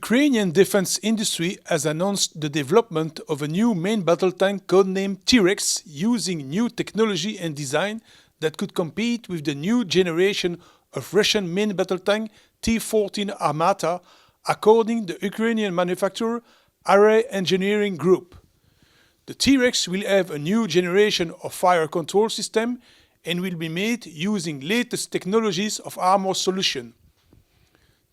Ukrainian defense industry has announced the development of a new main battle tank codenamed T-Rex using new technology and design that could compete with the new generation of Russian main battle tank T-14 Armata, according to the Ukrainian manufacturer Array Engineering Group. The T-Rex will have a new generation of fire control system and will be made using latest technologies of armor solution.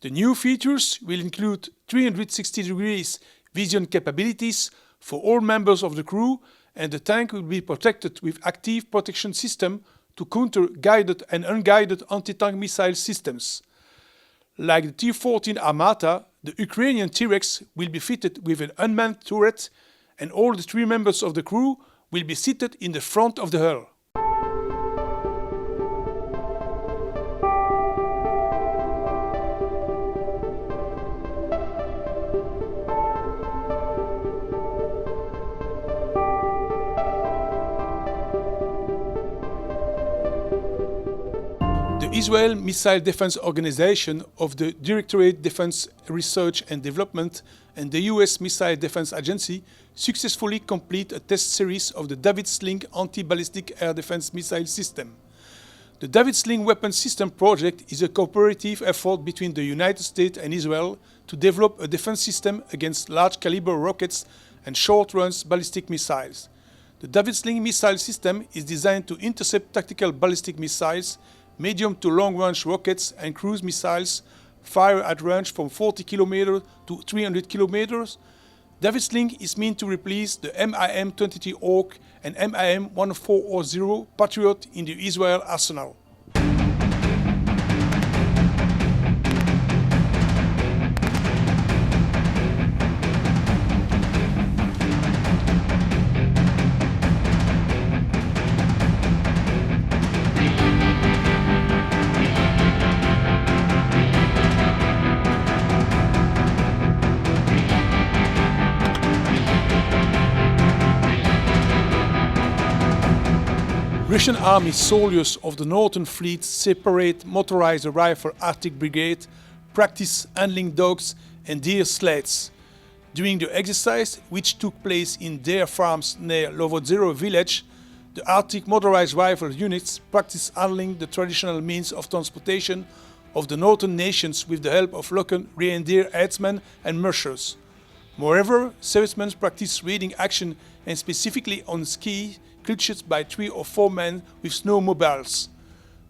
The new features will include 360 degrees vision capabilities for all members of the crew, and the tank will be protected with active protection system to counter guided and unguided anti-tank missile systems. Like the T-14 Armata, the Ukrainian T-Rex will be fitted with an unmanned turret, and all the 3 members of the crew will be seated in the front of the hull. The Israel Missile Defense Organization of the Directorate Defense Research and Development and the U.S. Missile Defense Agency successfully complete a test series of the David Sling anti-ballistic air defense missile system. The David Sling weapon system project is a cooperative effort between the United States and Israel to develop a defense system against large-caliber rockets and short-range ballistic missiles. The David Sling missile system is designed to intercept tactical ballistic missiles, medium to long-range rockets and cruise missiles fire at range from 40 km to 300 km. David Sling is meant to replace the MIM-23 Hawk and MIM-1400 Patriot in the Israel arsenal. Russian Army soldiers of the Northern Fleet separate motorized rifle Arctic Brigade practice handling dogs and deer sleds. During the exercise, which took place in deer farms near Lovodzero village, the Arctic motorized rifle units practice handling the traditional means of transportation of the northern nations with the help of local reindeer herdsmen and mushers. Moreover, servicemen practice reading action and specifically on ski clutched by 3 or 4 men with snowmobiles.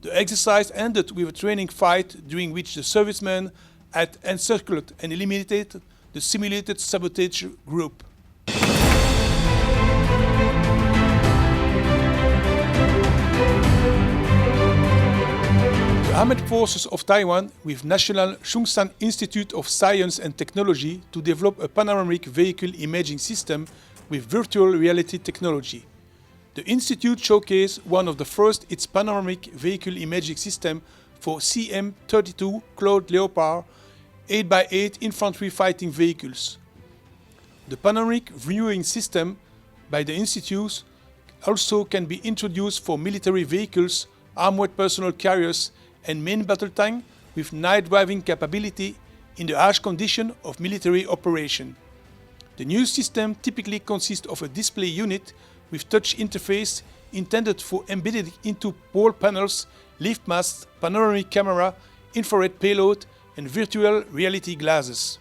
The exercise ended with a training fight during which the servicemen had encircled and eliminated the simulated sabotage group. The Armed Forces of Taiwan with National Chungsan Institute of Science and Technology to develop a panoramic vehicle imaging system with virtual reality technology. The institute showcased one of the first its panoramic vehicle imaging system for CM-32 Claude Leopard 8x8 infantry fighting vehicles. The panoramic viewing system by the institute also can be introduced for military vehicles, armored personnel carriers and main battle tank with night driving capability in the harsh condition of military operation. The new system typically consists of a display unit with touch interface intended for embedded into wall panels, lift masts, panoramic camera, infrared payload, and virtual reality glasses.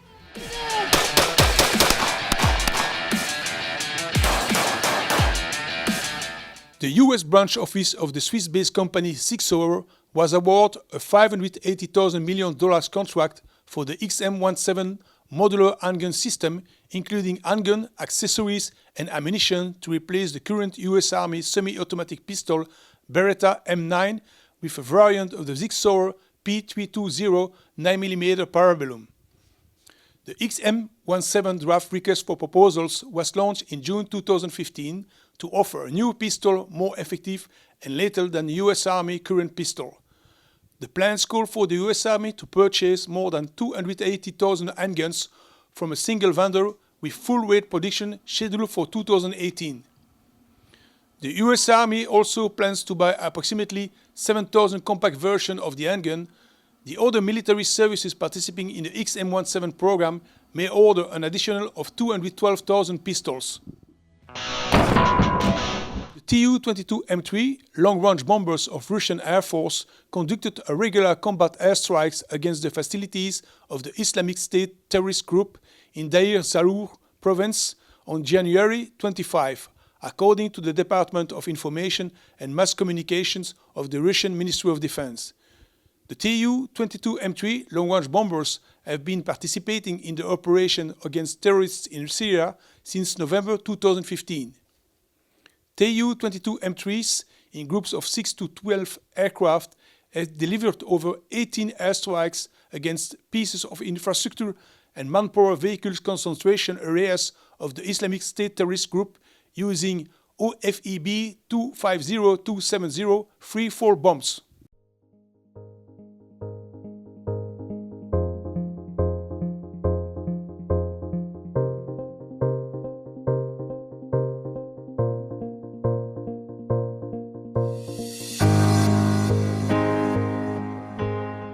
The U.S. branch office of the Swiss-based company Sig Sauer was awarded a $580 million contract for the XM-17 modular handgun system, including handgun, accessories and ammunition to replace the current U.S. Army semi-automatic pistol Beretta M9 with a variant of the Sig Sauer P320 9mm parabellum. The XM-17 draft request for proposals was launched in June 2015 to offer a new pistol more effective and lethal than the U.S. Army current pistol. The plans call for the U.S. Army to purchase more than 280,000 handguns from a single vendor with full-rate production scheduled for 2018. The U.S. Army also plans to buy approximately 7,000 compact versions of the handgun. The other military services participating in the XM-17 program may order an additional of 212,000 pistols. The Tu-22 M3 long-range bombers of Russian Air Force conducted a regular combat airstrikes against the facilities of the Islamic State terrorist group in Deir Zarur province on January 25, according to the Department of Information and Mass Communications of the Russian Ministry of Defense. The Tu-22 M3 long-range bombers have been participating in the operation against terrorists in Syria since November 2015. Tu-22 M3s, in groups of 6 to 12 aircraft, have delivered over 18 airstrikes against pieces of infrastructure and manpower vehicles concentration areas of the Islamic State terrorist group using OFEB 250-270 free-fall bombs.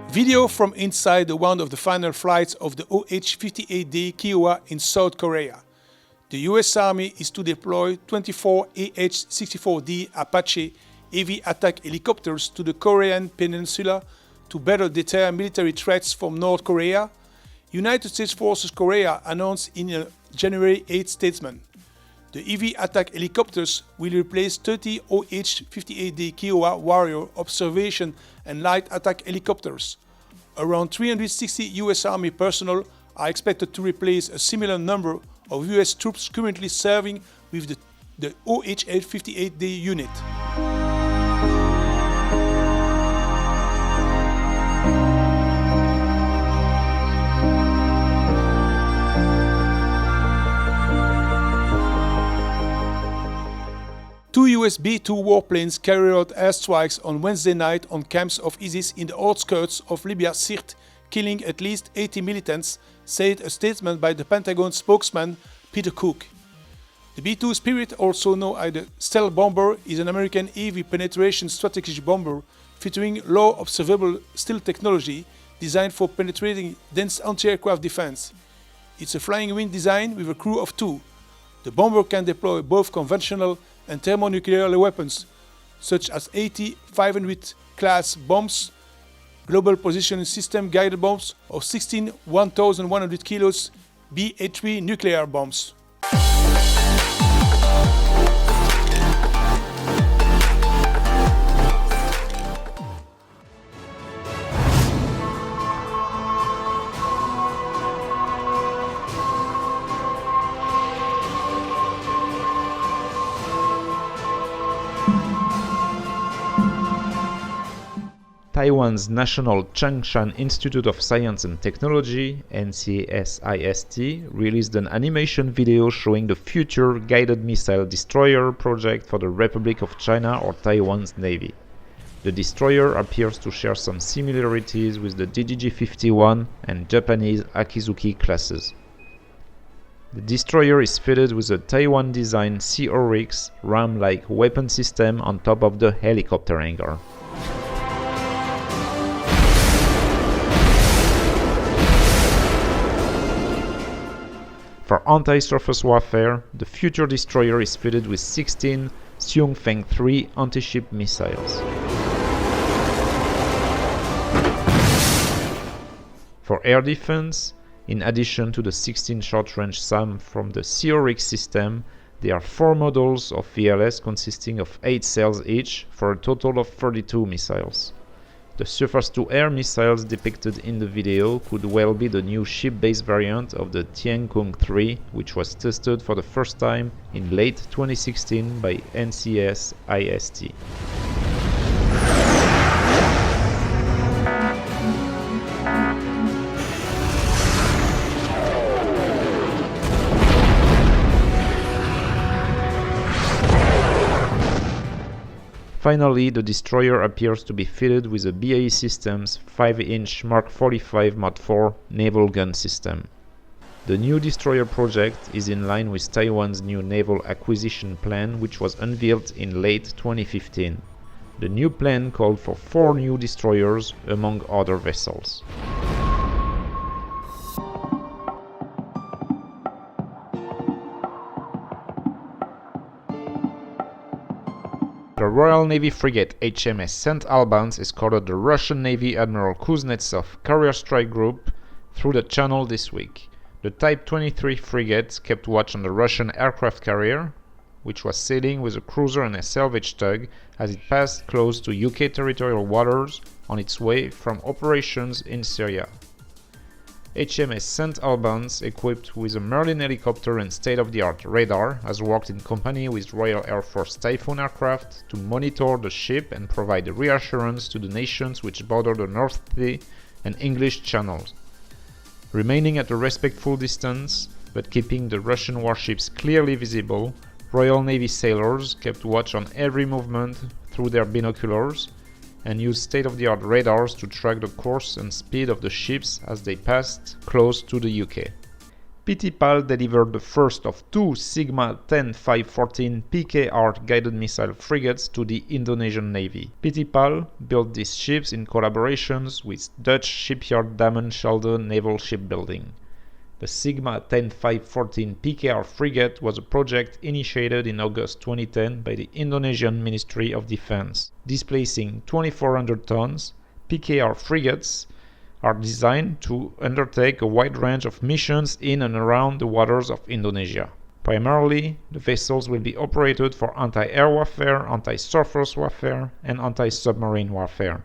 Video from inside one of the final flights of the OH-58D Kiowa in South Korea. The US Army is to deploy 24 AH-64D Apache heavy attack helicopters to the Korean peninsula to better deter military threats from North Korea, United States Forces Korea announced in a January 8 statement. The heavy attack helicopters will replace 30 OH-58D Kiowa Warrior observation and light attack helicopters. Around 360 US Army personnel are expected to replace a similar number of US troops currently serving with the OH-58D unit. Two US B-2 warplanes carried out airstrikes on Wednesday night on camps of ISIS in the outskirts of Libya, Sirte, killing at least 80 militants, said a statement by the Pentagon spokesman Peter Cook. The B-2 Spirit, also known as the Stealth Bomber, is an American heavy penetration strategic bomber featuring low observable stealth technology designed for penetrating dense anti-aircraft defense. It's a flying wing design with a crew of 2. The bomber can deploy both conventional and thermonuclear weapons, such as 80-500 class bombs, global positioning system guided bombs, or 16 1,100 kilos BA-3 nuclear bombs. Taiwan's National Changshan Institute of Science and Technology (NCSIST) released an animation video showing the future guided missile destroyer project for the Republic of China or Taiwan's Navy. The destroyer appears to share some similarities with the DDG-51 and Japanese Akizuki classes. The destroyer is fitted with a Taiwan-designed C-Oryx ram-like weapon system on top of the helicopter hangar. For anti-surface warfare, the future destroyer is fitted with 16 Xiongfeng 3 anti-ship missiles. For air defense, in addition to the 16 short-range SAM from the C-Oryx system, there are 4 models of VLS consisting of 8 cells each for a total of 32 missiles. The surface-to-air missiles depicted in the video could well be the new ship-based variant of the Tiangong 3, which was tested for the first time in late 2016 by NCSIST. Finally, the destroyer appears to be fitted with a BAE Systems 5-inch Mark 45 Mod 4 naval gun system. The new destroyer project is in line with Taiwan's new naval acquisition plan, which was unveiled in late 2015. The new plan called for 4 new destroyers, among other vessels. The Royal Navy frigate HMS St. Albans escorted the Russian Navy Admiral Kuznetsov carrier strike group through the channel this week. The Type 23 frigate kept watch on the Russian aircraft carrier, which was sailing with a cruiser and a salvage tug as it passed close to UK territorial waters on its way from operations in Syria. HMS St. Albans, equipped with a Merlin helicopter and state-of-the-art radar, has worked in company with Royal Air Force Typhoon aircraft to monitor the ship and provide reassurance to the nations which border the North Sea and English channels. Remaining at a respectful distance, but keeping the Russian warships clearly visible, Royal Navy sailors kept watch on every movement through their binoculars and used state-of-the-art radars to track the course and speed of the ships as they passed close to the UK. PT-PAL delivered the first of two Sigma 10-514 PKR guided missile frigates to the Indonesian Navy. PT-PAL built these ships in collaborations with Dutch shipyard Damen Schelde Naval Shipbuilding. The Sigma 10-514 PKR frigate was a project initiated in August 2010 by the Indonesian Ministry of Defense. Displacing 2,400 tons, PKR frigates are designed to undertake a wide range of missions in and around the waters of Indonesia. Primarily, the vessels will be operated for anti-air warfare, anti-surface warfare, and anti-submarine warfare.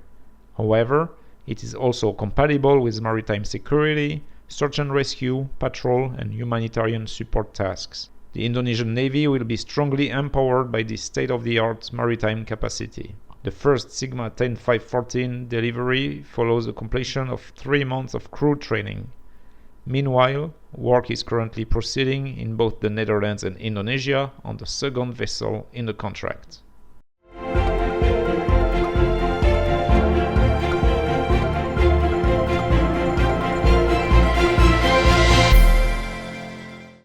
However, it is also compatible with maritime security, search and rescue, patrol, and humanitarian support tasks. The Indonesian Navy will be strongly empowered by this state-of-the-art maritime capacity. The first Sigma 10-514 delivery follows the completion of 3 months of crew training. Meanwhile, work is currently proceeding in both the Netherlands and Indonesia on the second vessel in the contract.